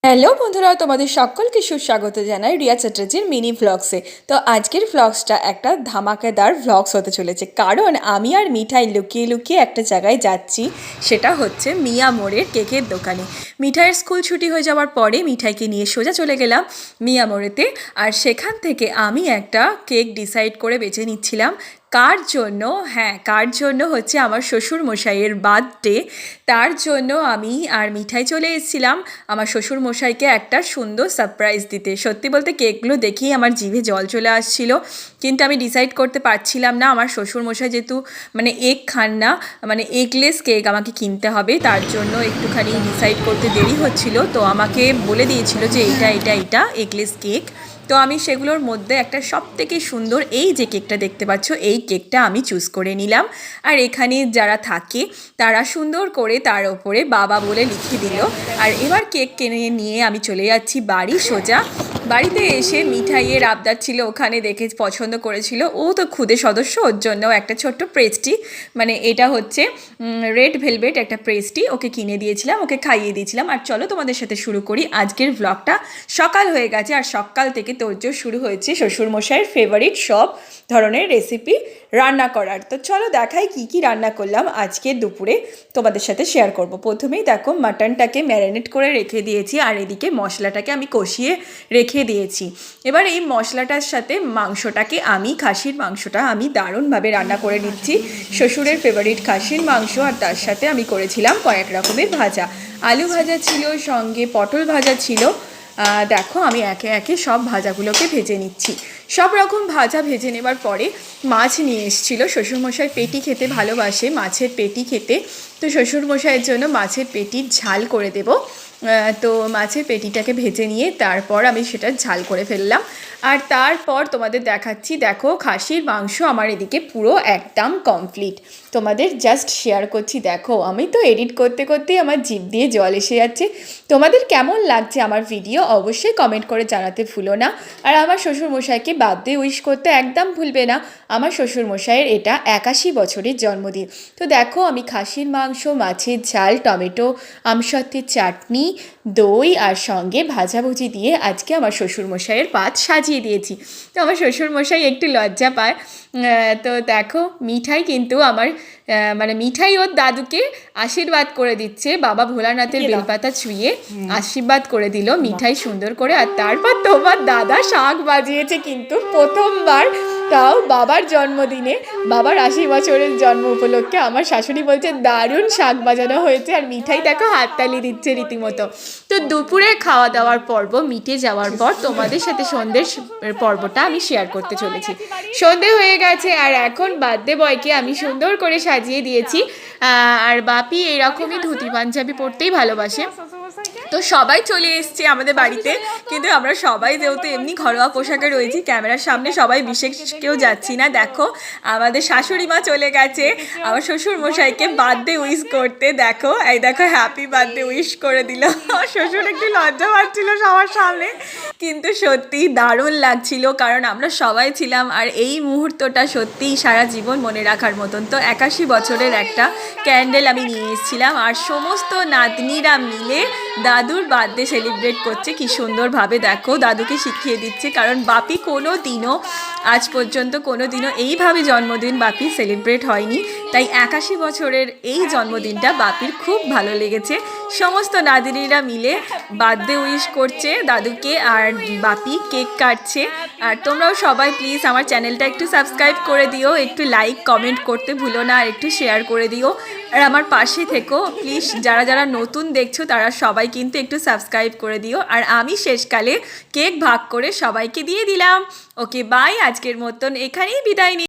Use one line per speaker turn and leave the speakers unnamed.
Hello বন্ধুরা, তোমাদের সকলকে সুস্বাগত জানাই রিয়া চ্যাটার্জির মিনি ভ্লগসে। তো আজকের ভ্লগসটা একটা ধামাকাদার ভ্লগস হতে চলেছে, কারণ আমি আর মিঠাই লুকিয়ে লুকিয়ে একটা জায়গায় যাচ্ছি। সেটা হচ্ছে মিয়া মোড়ের কেকের দোকানে। মিঠাইয়ের স্কুল ছুটি হয়ে যাওয়ার পরে মিঠাইকে নিয়ে সোজা চলে গেলাম মিয়া মোড়েতে। আর সেখান থেকে আমি একটা কেক ডিসাইড করে বেছে নিচ্ছিলাম কার জন্য হচ্ছে আমার শ্বশুর মশাইয়ের বার্থডে। তার জন্য আমি আর মিঠাই চলে এসেছিলাম আমার শ্বশুর মশাইকে একটা সুন্দর সারপ্রাইজ দিতে। সত্যি বলতে কেকগুলো দেখেই আমার জিভে জল চলে আসছিল, কিন্তু আমি ডিসাইড করতে পারছিলাম না। আমার শ্বশুর মশাই যেহেতু এগ খান না, এগলেস কেক আমাকে কিনতে হবে, তার জন্য একটুখানি ডিসাইড করতে দেরি হচ্ছিল। তো আমাকে বলে দিয়েছিল যে এটা এগলেস কেক। তো আমি সেগুলোর মধ্যে একটা সবথেকে সুন্দর এই যে কেকটা দেখতে পাচ্ছ, এই কেকটা আমি চুজ করে নিলাম। আর এখানে যারা থাকে তারা সুন্দর করে তার ওপরে বাবা বলে লিখে দিল। আর এবার কেক কিনে নিয়ে আমি চলে যাচ্ছি বাড়ি সোজা। বাড়িতে এসে মিঠাইয়ের আবদার ছিল, ওখানে দেখে পছন্দ করেছিল, ও তো খুদে সদস্য, ওর জন্য একটা ছোট্ট পেস্ট্রি, এটা হচ্ছে রেড ভেলভেট একটা পেস্ট্রি ওকে কিনে দিয়েছিলাম, ওকে খাইয়ে দিয়েছিলাম। আর চলো তোমাদের সাথে শুরু করি আজকের ভ্লগটা। সকাল হয়ে গেছে আর সকাল থেকে তোড়জোড় শুরু হয়েছে শ্বশুরমশাইয়ের ফেভারিট সব ধরনের রেসিপি রান্না করার। তো চলো দেখাই কি কি রান্না করলাম আজকের দুপুরে, তোমাদের সাথে শেয়ার করব। প্রথমেই দেখো মাটনটাকে ম্যারিনেট করে রেখে দিয়েছি, আর এদিকে মশলাটাকে আমি কষিয়ে রেখে দিয়েছি। এবার এই মশলাটার সাথে খাসির মাংসটা আমি দারুণভাবে রান্না করে নিচ্ছি। শ্বশুরের ফেভারিট খাসির মাংস, আর তার সাথে আমি করেছিলাম কয়েক রকমের ভাজা। আলু ভাজা ছিল, সঙ্গে পটল ভাজা ছিল। দেখো আমি একে একে সব ভাজাগুলোকে ভেজে নিচ্ছি। সব রকম ভাজা ভেজে নেবার পরে মাছ নিয়ে এসেছিলো। শ্বশুরমশাই পেটি খেতে ভালোবাসে, মাছের পেটি খেতে। তো শ্বশুরমশাইয়ের জন্য মাছের পেটির ঝাল করে দেব। তো মাছের পেটিটাকে ভেজে নিয়ে তারপর আমি সেটা ঝাল করে ফেললাম। আর তারপর তোমাদের দেখাচ্ছি, দেখো খাসির মাংস আমার এদিকে পুরো একদম কমপ্লিট। তোমাদের জাস্ট শেয়ার করছি। দেখো আমি তো এডিট করতে করতেই আমার জিভ দিয়ে জল এসে যাচ্ছে। তোমাদের কেমন লাগছে আমার ভিডিও অবশ্যই কমেন্ট করে জানাতে ভুলো না। আর আমার শ্বশুরমশাইকে বার্থডে উইশ করতে একদম ভুলবে না। আমার শ্বশুরমশাইয়ের এটা 81 বছরের জন্মদিন। তো দেখো আমি খাসির মাংস, মাছের ঝাল, টমেটো, আমসত্ত্বের চাটনি, দই আর সঙ্গে ভাজাভুজি দিয়ে আজকে আমার শ্বশুরমশাইয়ের পাত সাজিয়ে দিয়েছি। তো আমার শ্বশুরমশাই একটু লজ্জা পায়। তো দেখো মিঠাই কিন্তু আমার মিঠাই ওর দাদুকে আশীর্বাদ করে দিচ্ছে, বাবা ভোলানাথের বেলপাতা ছুঁয়ে আশীর্বাদ করে দিল মিঠাই সুন্দর করে। আর তারপর তোমার দাদা শাঁখ বাজিয়েছে, কিন্তু প্রথমবার, তাও বাবার জন্মদিনে, বাবার 80 বছরের জন্ম উপলক্ষে। আমার শাশুড়ি বলছে দারুণ শাঁখ বাজানো হয়েছে, আর মিঠাই দেখো হাততালি দিচ্ছে রীতিমতো। তো দুপুরে খাওয়া দাওয়ার পর্ব মিটে যাওয়ার পর তোমাদের সাথে সন্ধ্যের পর্বটা আমি শেয়ার করতে চলেছি। সন্ধে হয়ে গেছে আর এখন বার্থডে বয়কে আমি সুন্দর করে সাজিয়ে দিয়েছি। আর বাপি এরকমই ধুতি পাঞ্জাবি পরতেই ভালোবাসে। তো সবাই চলে এসছে আমাদের বাড়িতে, কিন্তু আমরা সবাই যেহেতু এমনি ঘরোয়া পোশাকে রয়েছি, ক্যামেরার সামনে সবাই বিশেষ কেউ যাচ্ছি না। দেখো আমাদের শাশুড়ি মা চলে গেছে আমার শ্বশুর মশাইকে বার্থডে উইশ করতে। দেখো এই দেখো হ্যাপি বার্থডে উইশ করে দিল। শ্বশুর একটু লজ্জা পাচ্ছিল সবার সামনে, কিন্তু সত্যি দারুণ লাগছিল, কারণ আমরা সবাই ছিলাম। আর এই মুহূর্তটা সত্যিই সারা জীবন মনে রাখার মতন। তো 81 বছরের একটা ক্যান্ডেল আমি নিয়ে এসেছিলাম, আর সমস্ত নাতনিরা মিলে দাদুর বার্থডে সেলিব্রেট করছে কি সুন্দরভাবে। দেখো দাদুকে শিখিয়ে দিচ্ছে, কারণ বাপি আজ পর্যন্ত কোনো দিনও এইভাবে জন্মদিন বাপির সেলিব্রেট হয়নি। তাই 81 বছরের এই জন্মদিনটা বাপির খুব ভালো লেগেছে। সমস্ত নাতনিরা মিলে বার্থডে উইশ করছে দাদুকে, আর বাপি কেক কাটছে। আর তোমরাও সবাই প্লিজ আমার চ্যানেলটা একটু সাবস্ক্রাইব করে দিও, একটু লাইক কমেন্ট করতে ভুলো না, আর একটু শেয়ার করে দিও। আর আমার পাশে থেকো প্লিজ, যারা যারা নতুন দেখছো তারা সবাই কিন্তু একটু সাবস্ক্রাইব করে দিও। আর আমি শেষকালে কেক ভাগ করে সবাইকে দিয়ে দিলাম। ওকে বাই, আজকের মতন এখানেই বিদায় নিই।